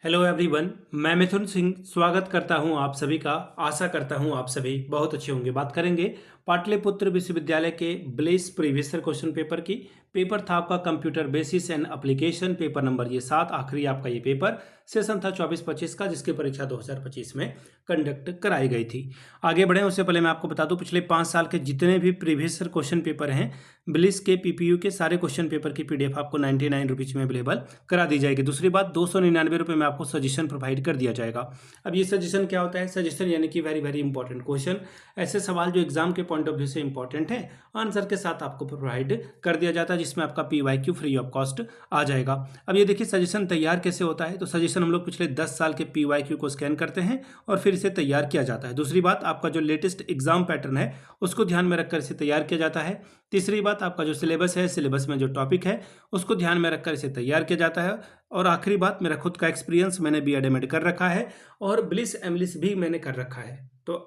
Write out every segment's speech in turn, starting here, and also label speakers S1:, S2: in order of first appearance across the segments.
S1: Hello everyone, मैं मिथुन सिंह स्वागत करता हूं आप सभी का। आशा करता हूं आप सभी बहुत अच्छे होंगे। बात करेंगे पाटलिपुत्र विश्वविद्यालय के bless previous year question paper की। पेपर था आपका computer basis and application, paper number ये 7, आखिरी आपका ये पेपर। सेशन था 24-25 का, जिसकी परीक्षा 2025 में कंडक्ट कराई गई थी। आगे बढ़े उससे पहले मैं आपको बता दूं, पिछले 5 साल के जितने भी प्रीवियस ईयर क्वेश्चन पेपर हैं ब्लिस के पीपीयू के सारे क्वेश्चन पेपर की पीडीएफ आपको 99 रुपीज़ में अवेलेबल करा दी जाएगी। दूसरी बात, 299 रुपये में आपको सजेशन प्रोवाइड कर दिया जाएगा। अब ये सजेशन क्या होता है? सजेशन यानी कि वेरी वेरी इंपॉर्टेंट क्वेश्चन, ऐसे सवाल जो एग्जाम के पॉइंट ऑफ व्यू से इंपॉर्टेंट है, आंसर के साथ आपको प्रोवाइड कर दिया जाता है, जिसमें आपका पीवाईक्यू फ्री ऑफ कॉस्ट आ जाएगा। अब ये देखिए सजेशन तैयार कैसे होता है। तो सजेशन हम लोग पिछले 10 साल के पीवाईक्यू को स्कैन करते हैं और फिर इसे तैयार किया जाता है। दूसरी बात, आपका जो लेटेस्ट एग्जाम पैटर्न है उसको ध्यान में रखकर इसे तैयार किया जाता है। तीसरी बात, आपका जो सिलेबस है, सिलेबस में जो टॉपिक है उसको ध्यान में रखकर इसे तैयार किया जाता है। और आखिरी बात, मेरा खुद का एक्सपीरियंस, मैंने बीएड एमएड कर रखा है और ब्लिस एमलिस भी मैंने कर रखा है। तो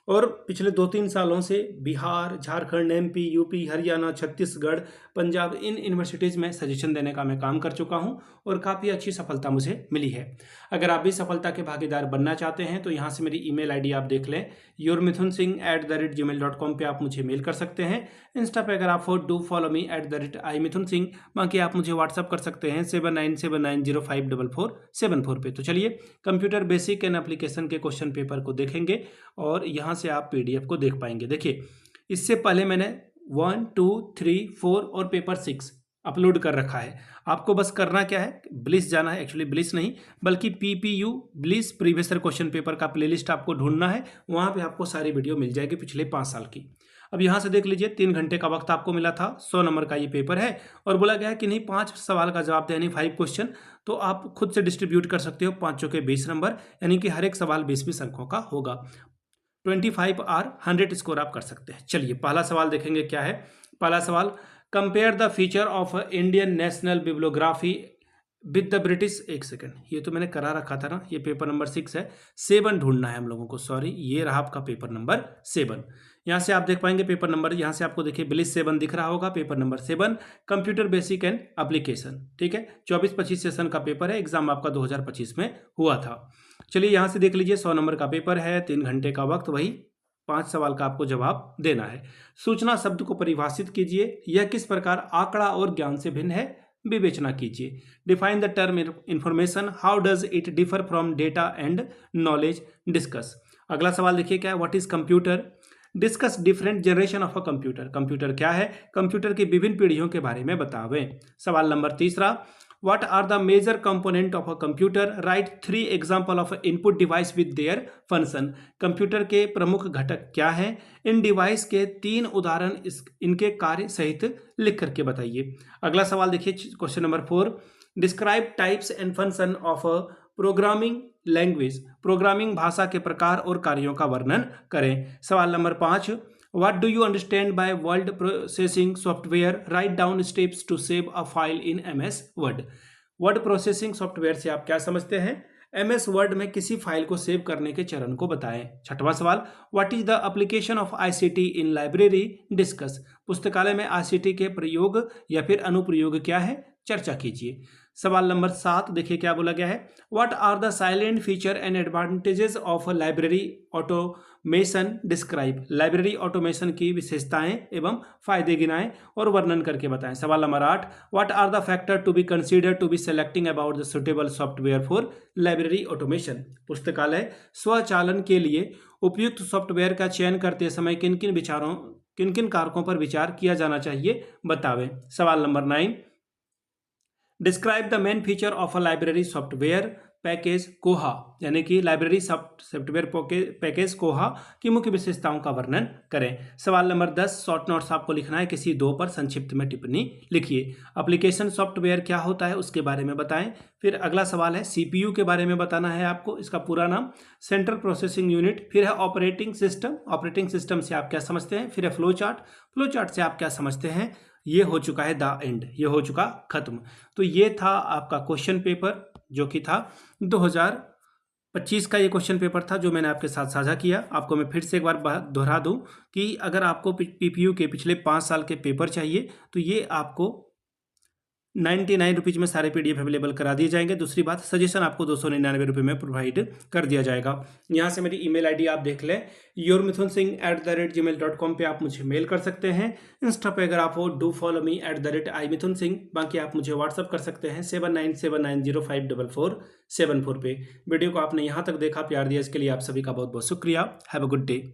S1: और पिछले 2-3 सालों से बिहार, झारखंड, एमपी, यूपी, हरियाणा, छत्तीसगढ़, पंजाब, इन यूनिवर्सिटीज़ में सजेशन देने का मैं काम कर चुका हूं और काफ़ी अच्छी सफलता मुझे मिली है। अगर आप भी सफलता के भागीदार बनना चाहते हैं तो यहाँ से मेरी ईमेल आईडी आप देख लें, yourmithunsingh@gmail.com पे आप मुझे मेल कर सकते हैं। इंस्टा पे अगर आप हो, डू फॉलो मी @imithunsingh। बाकी आप मुझे व्हाट्सअप कर सकते हैं 7979054474 पे। तो चलिए कंप्यूटर बेसिक एंड एप्लीकेशन के क्वेश्चन पेपर को देखेंगे और यहाँ से आप पीडीएफ को देख पाएंगे। देखिए, इससे पहले मैंने 1, 2, 3, 4 और पेपर 6 अपलोड कर रखा है। आपको बस करना क्या है, ब्लिस जाना है। एक्चुअली ब्लिस नहीं बल्कि PPU bliss previous year question paper का प्लेलिस्ट आपको ढूंढना है। वहां पे आपको सारी वीडियो मिल जाएगी पिछले 5 साल की। अब यहाँ से देख लीजिए, 3 घंटे का वक्त आपको मिला था। 100 नंबर का ये पेपर है और बोला गया है कि नहीं 5 सवाल का जवाब देने 5 क्वेश्चन। तो आप खुद से डिस्ट्रीब्यूट कर सकते हो, 5 के 20 नंबर, यानी कि हर एक सवाल 20-20 अंकों का होगा। 25 और 100 स्कोर आप कर सकते हैं। चलिए पहला सवाल देखेंगे क्या है। पहला सवाल, compare the feature of Indian national bibliography with the British. एक सेकंड, ये तो मैंने करा रखा था ना, ये पेपर नंबर 6 है। 7 ढूंढना है हम लोगों को, सॉरी, ये रहा आपका पेपर नंबर 7। यहाँ से आप देख पाएंगे पेपर नंबर, यहाँ से आपको देखिए ब्लिस 7 दिख रहा होगा। Paper number 7 computer basic and application, ठीक है। 24-25 सेशन का पेपर है, एग्जाम आपका 2025 में हुआ था। चलिए यहाँ से देख लीजिए, 100 नंबर का पेपर है, 3 घंटे का वक्त, वही 5 सवाल का आपको जवाब देना है। सूचना शब्द को परिभाषित कीजिए, यह किस प्रकार आंकड़ा और ज्ञान से भिन्न है, विवेचना कीजिए। Define the term information, how does it differ from data and knowledge, discuss. अगला सवाल देखिए क्या है, what is computer, discuss different generation of a computer. Computer क्या है, कंप्यूटर की विभिन्न पीढ़ियों के बारे में बतावें। सवाल नंबर तीसरा, what are the major component of a computer, write 3 example of input device with their function। Computer के प्रमुख घटक क्या हैं, इन डिवाइस के 3 उदाहरण इनके कार्य सहित लिख करके बताइए। अगला सवाल देखिए, question number 4, describe types and function of a programming language. Programming भाषा के प्रकार और कार्यों का वर्णन करें। सवाल number 5, What do you understand by word processing software? Write down steps to save a file in MS Word। Word processing software से आप क्या समझते हैं, MS वर्ड में किसी फाइल को सेव करने के चरण को बताएं। छठवां सवाल, What is the application of ICT in library? Discuss। पुस्तकालय में ICT के प्रयोग या फिर अनुप्रयोग क्या है, चर्चा कीजिए। सवाल नंबर 7 देखिए क्या बोला गया है, what are the silent feature and advantages of library automation, describe. Library automation की विशेषताएं एवं फायदे गिनाएं और वर्णन करके बताएं। सवाल नंबर 8, what are the factor to be consider to be selecting about the suitable software for library automation. पुस्तकालय स्वचालन के लिए उपयुक्त सॉफ्टवेयर का चयन करते समय किन किन कारकों पर विचार किया जाना चाहिए, बतावें। सवाल number 9, describe the main feature of a library software package कोहा, यानी कि लाइब्रेरी सॉफ्टवेयर पैकेज कोहा की मुख्य विशेषताओं का वर्णन करें। सवाल नंबर 10, शॉर्ट नोट्स आपको लिखना है, किसी 2 पर संक्षिप्त में टिप्पणी लिखिए। एप्लीकेशन सॉफ्टवेयर क्या होता है उसके बारे में बताएं। फिर अगला सवाल है, सीपीयू के बारे में बताना है आपको, इसका पूरा नाम सेंट्रल प्रोसेसिंग यूनिट। फिर है ऑपरेटिंग सिस्टम, ऑपरेटिंग सिस्टम से आप क्या समझते हैं। फिर है फ्लो चार्ट, फ्लो चार्ट से आप क्या समझते हैं। ये हो चुका है द एंड, ये हो चुका खत्म। तो ये था आपका क्वेश्चन पेपर जो कि था 2025 का, ये क्वेश्चन पेपर था जो मैंने आपके साथ साझा किया। आपको मैं फिर से एक बार दोहरा दूं कि अगर आपको पीपीयू के पिछले 5 साल के पेपर चाहिए तो ये आपको ₹99 में सारे पीडीएफ अवेलेबल करा दिए जाएंगे। दूसरी बात, सजेशन आपको ₹299 में प्रोवाइड कर दिया जाएगा। यहाँ से मेरी ईमेल आईडी आप देख लें, yourmithunsingh@gmail.com पे आप मुझे मेल कर सकते हैं। इंस्टा पे अगर आप हो, डू फॉलो मी @imithunsingh। बाकी आप मुझे व्हाट्सअप कर सकते हैं 7979054474 पे। वीडियो को आपने यहाँ तक देखा, प्यार दिया, इसके लिए आप सभी का बहुत बहुत शुक्रिया। Have a good day.